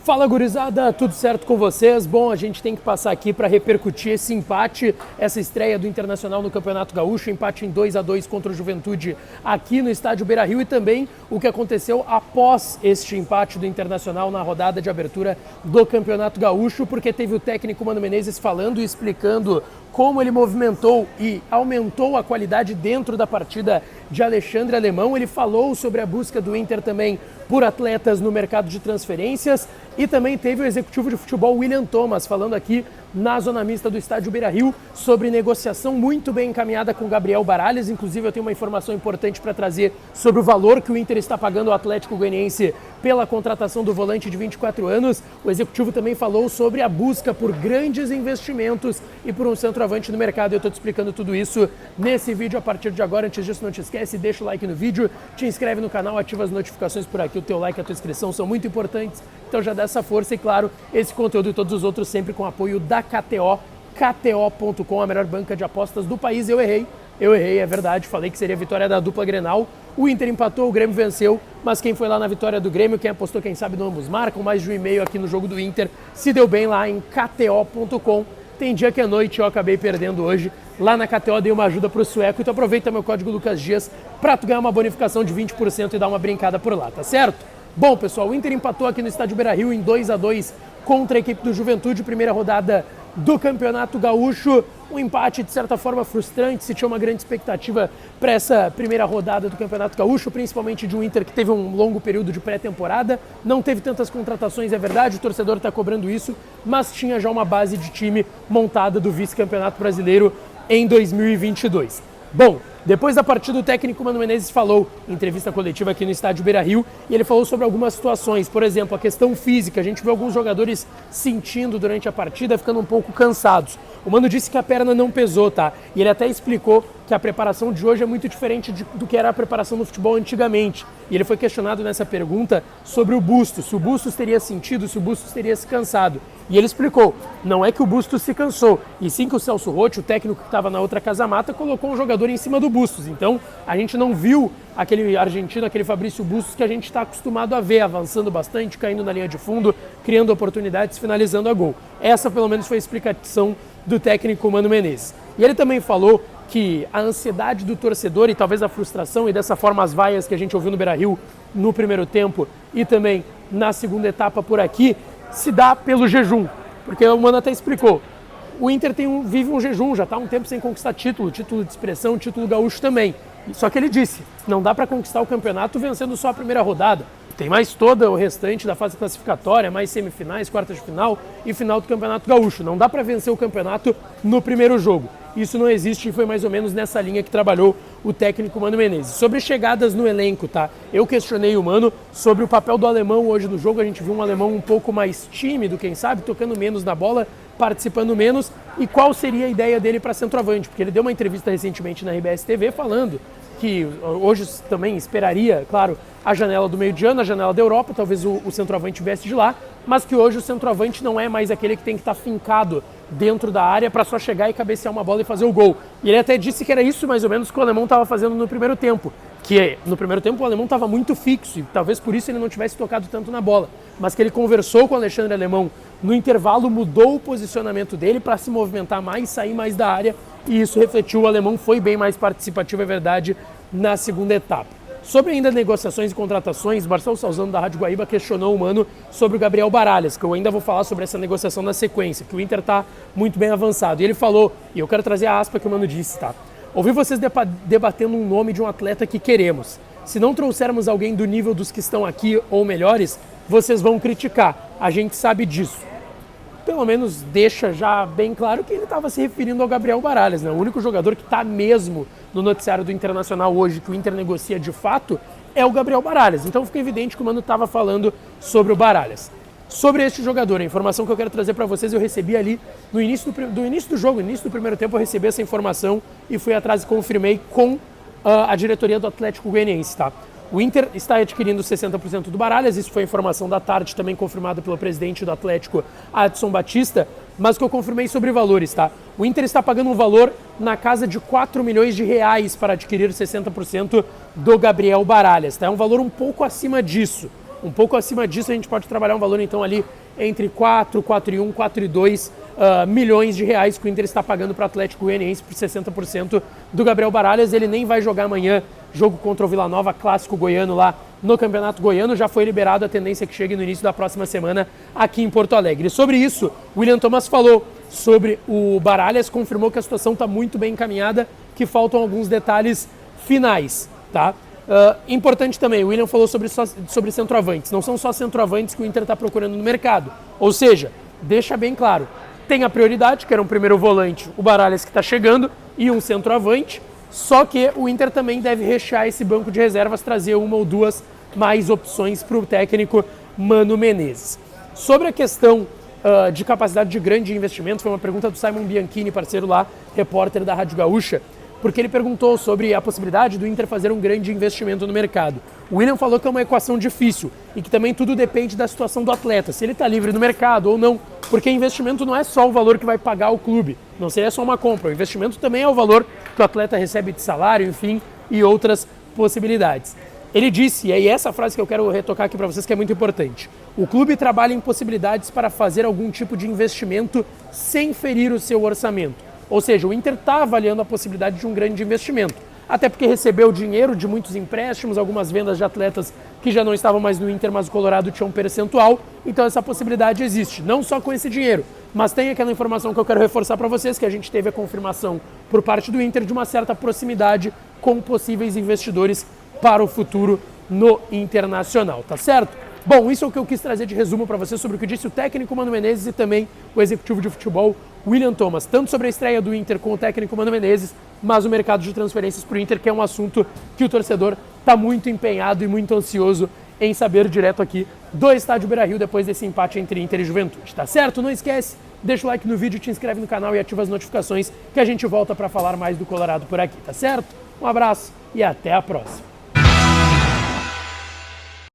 Fala, gurizada, tudo certo com vocês? Bom, a gente tem que passar aqui para repercutir esse empate, essa estreia do Internacional no Campeonato Gaúcho, empate em 2-2 contra o Juventude aqui no estádio Beira-Rio e também o que aconteceu após este empate do Internacional na rodada de abertura do Campeonato Gaúcho, porque teve o técnico Mano Menezes falando e explicando como ele movimentou e aumentou a qualidade dentro da partida de Alexandre Alemão. Ele falou sobre a busca do Inter também por atletas no mercado de transferências e também teve o executivo de futebol William Thomas falando aqui na zona mista do estádio Beira-Rio sobre negociação muito bem encaminhada com Gabriel Baralhas. Inclusive eu tenho uma informação importante para trazer sobre o valor que o Inter está pagando ao Atlético Goianiense pela contratação do volante de 24 anos. O executivo também falou sobre a busca por grandes investimentos e por um centroavante no mercado. Eu estou te explicando tudo isso nesse vídeo a partir de agora. Antes disso, não te esquece, deixa o like no vídeo, te inscreve no canal, ativa as notificações por aqui. O teu like e a tua inscrição são muito importantes, então já dá essa força. E claro, esse conteúdo e todos os outros sempre com apoio da KTO, KTO.com, a melhor banca de apostas do país. Eu errei, é verdade, falei que seria a vitória da dupla Grenal. O Inter empatou, o Grêmio venceu, mas quem foi lá na vitória do Grêmio, quem apostou, quem sabe, no ambos marcam, mais de 1,5 aqui no jogo do Inter, se deu bem lá em KTO.com. Tem dia que é noite, eu acabei perdendo hoje. Lá na KTO dei uma ajuda pro sueco, então aproveita meu código Lucas Dias pra tu ganhar uma bonificação de 20% e dar uma brincada por lá, tá certo? Bom, pessoal, o Inter empatou aqui no estádio Beira-Rio em 2-2 contra a equipe do Juventude, primeira rodada do Campeonato Gaúcho. Um empate, de certa forma, frustrante, se tinha uma grande expectativa para essa primeira rodada do Campeonato Gaúcho, principalmente de um Inter que teve um longo período de pré-temporada, não teve tantas contratações, é verdade, o torcedor está cobrando isso, mas tinha já uma base de time montada do vice-campeonato brasileiro em 2022. Bom, depois da partida, o técnico Mano Menezes falou em entrevista coletiva aqui no estádio Beira-Rio e ele falou sobre algumas situações, por exemplo, a questão física. A gente viu alguns jogadores sentindo durante a partida, ficando um pouco cansados. O Mano disse que a perna não pesou, tá? E ele até explicou que a preparação de hoje é muito diferente do que era a preparação no futebol antigamente. E ele foi questionado nessa pergunta sobre o Bustos, se o Bustos teria sentido, se o Bustos teria se cansado. E ele explicou, não é que o Bustos se cansou, e sim que o Celso Roth, o técnico que estava na outra casa-mata, colocou um jogador em cima do Bustos. Então, a gente não viu aquele argentino, aquele Fabrício Bustos que a gente está acostumado a ver, avançando bastante, caindo na linha de fundo, criando oportunidades, finalizando a gol. Essa, pelo menos, foi a explicação do técnico Mano Menezes. E ele também falou que a ansiedade do torcedor e talvez a frustração e dessa forma as vaias que a gente ouviu no Beira-Rio no primeiro tempo e também na segunda etapa por aqui, se dá pelo jejum, porque o Mano até explicou, o Inter vive um jejum, já está há um tempo sem conquistar título de expressão, título gaúcho também, só que ele disse, não dá para conquistar o campeonato vencendo só a primeira rodada, tem mais toda o restante da fase classificatória, mais semifinais, quartas de final e final do Campeonato Gaúcho, não dá para vencer o campeonato no primeiro jogo. Isso não existe e foi mais ou menos nessa linha que trabalhou o técnico Mano Menezes. Sobre chegadas no elenco, tá? Eu questionei o Mano sobre o papel do alemão hoje no jogo. A gente viu um alemão um pouco mais tímido, quem sabe, tocando menos na bola, participando menos. E qual seria a ideia dele para centroavante? Porque ele deu uma entrevista recentemente na RBS TV falando que hoje também esperaria, claro, a janela do meio de ano, a janela da Europa, talvez o centroavante viesse de lá, mas que hoje o centroavante não é mais aquele que tem que estar fincado dentro da área para só chegar e cabecear uma bola e fazer o gol. E ele até disse que era isso mais ou menos que o alemão estava fazendo no primeiro tempo, que no primeiro tempo o alemão estava muito fixo e talvez por isso ele não tivesse tocado tanto na bola, mas que ele conversou com o Alexandre Alemão no intervalo, mudou o posicionamento dele para se movimentar mais, sair mais da área e isso refletiu, o alemão foi bem mais participativo, é verdade, na segunda etapa. Sobre ainda negociações e contratações, Marcelo Salzano da Rádio Guaíba questionou o Mano sobre o Gabriel Baralhas, que eu ainda vou falar sobre essa negociação na sequência, que o Inter está muito bem avançado. E ele falou, e eu quero trazer a aspa que o Mano disse, tá? Ouvi vocês debatendo um nome de um atleta que queremos. Se não trouxermos alguém do nível dos que estão aqui ou melhores, vocês vão criticar. A gente sabe disso. Pelo menos deixa já bem claro que ele estava se referindo ao Gabriel Baralhas, né? O único jogador que está mesmo no noticiário do Internacional hoje, que o Inter negocia de fato, é o Gabriel Baralhas. Então fica evidente que o Mano estava falando sobre o Baralhas. Sobre este jogador, a informação que eu quero trazer para vocês, eu recebi ali no início do jogo, no início do primeiro tempo, eu recebi essa informação e fui atrás e confirmei com a diretoria do Atlético Goianiense, tá? O Inter está adquirindo 60% do Baralhas, isso foi informação da tarde, também confirmada pelo presidente do Atlético, Adson Batista, mas que eu confirmei sobre valores, tá? O Inter está pagando um valor na casa de 4 milhões de reais para adquirir 60% do Gabriel Baralhas, tá? É um valor um pouco acima disso. Um pouco acima disso a gente pode trabalhar um valor então ali entre 4, 4,1, 4,2 milhões de reais que o Inter está pagando para o Atlético Goianiense por 60% do Gabriel Baralhas. Ele nem vai jogar amanhã, jogo contra o Vila Nova, clássico goiano lá no Campeonato Goiano. Já foi liberado, a tendência é que chegue no início da próxima semana aqui em Porto Alegre. Sobre isso, o William Thomas falou sobre o Baralhas, confirmou que a situação está muito bem encaminhada, que faltam alguns detalhes finais, tá? Importante também, o William falou sobre centroavantes. Não são só centroavantes que o Inter está procurando no mercado. Ou seja, deixa bem claro, tem a prioridade, que era um primeiro volante, o Baralhas que está chegando, e um centroavante, só que o Inter também deve rechear esse banco de reservas, trazer uma ou duas mais opções para o técnico Mano Menezes. Sobre a questão de capacidade de grande investimento, foi uma pergunta do Simon Bianchini, parceiro lá, repórter da Rádio Gaúcha, porque ele perguntou sobre a possibilidade do Inter fazer um grande investimento no mercado. O William falou que é uma equação difícil e que também tudo depende da situação do atleta, se ele está livre no mercado ou não, porque investimento não é só o valor que vai pagar o clube, não seria só uma compra, o investimento também é o valor que o atleta recebe de salário, enfim, e outras possibilidades. Ele disse, e é essa frase que eu quero retocar aqui para vocês que é muito importante, o clube trabalha em possibilidades para fazer algum tipo de investimento sem ferir o seu orçamento. Ou seja, o Inter está avaliando a possibilidade de um grande investimento, até porque recebeu dinheiro de muitos empréstimos, algumas vendas de atletas que já não estavam mais no Inter, mas o Colorado tinha um percentual, então essa possibilidade existe, não só com esse dinheiro, mas tem aquela informação que eu quero reforçar para vocês, que a gente teve a confirmação por parte do Inter de uma certa proximidade com possíveis investidores para o futuro no Internacional, tá certo? Bom, isso é o que eu quis trazer de resumo para vocês sobre o que disse o técnico Mano Menezes e também o executivo de futebol William Thomas, tanto sobre a estreia do Inter com o técnico Mano Menezes, mas o mercado de transferências para o Inter, que é um assunto que o torcedor está muito empenhado e muito ansioso em saber direto aqui do Estádio Beira-Rio depois desse empate entre Inter e Juventude, tá certo? Não esquece, deixa o like no vídeo, te inscreve no canal e ativa as notificações que a gente volta para falar mais do Colorado por aqui, tá certo? Um abraço e até a próxima!